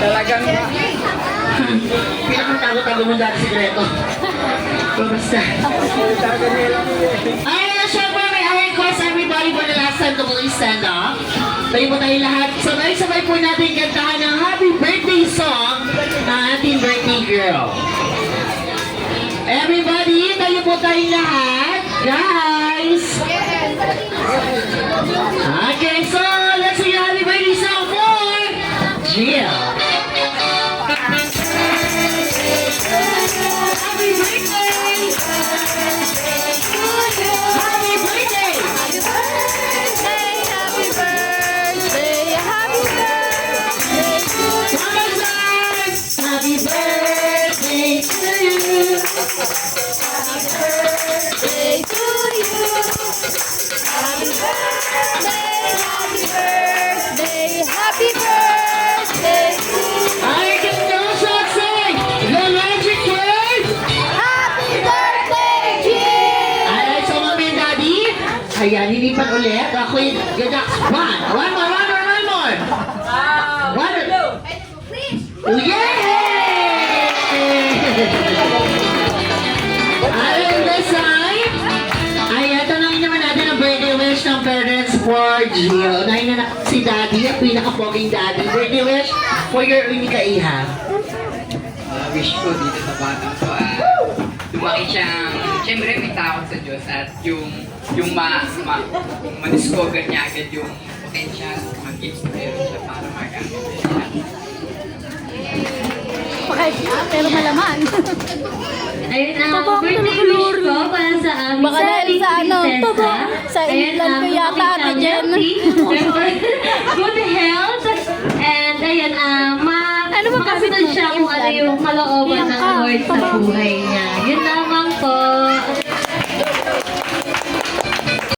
Talagang Pinakatago-tago mo dati sikreto. Basta. Ay, syempre may I request everybody for the last time to please stand up. Tayo po tayo lahat. Sabay-sabay po natin kantahan ng happy birthday song ng ating birthday girl. Everybody, tayo po tayo lahat. Guys! Okay, so let's sing happy birthday song for Jill. Happy birthday! Happy birthday! Happy birthday to you. Happy birthday to you. I can no shot say the magic word. Happy birthday, Jill! Alright, so mami and daddy. Ayan, lilipan ulit. Ako yung gadak. One more. Yay! Alright, this time. Ayan, tanongin naman natin ang birthday wish ng parents for Jill. Unahin na si daddy, ang pinaka-poging daddy. Birthday wish for your unika iha. wish ko dito sa batang to lumaki siyang, syempre may takot sa Diyos at yung ma-discover niya agad yung potential, mag-inspire siya para magamit niya. Pero malaman. Ayun ang birthday wish ko para sa aming Baka dahil sa ano, prinsesa. sa England ko yata ate Jen. Good health. And ayun, Ano ba makasunod siya kung ano yung kalooban ng Lord sa buhay niya. Yun lang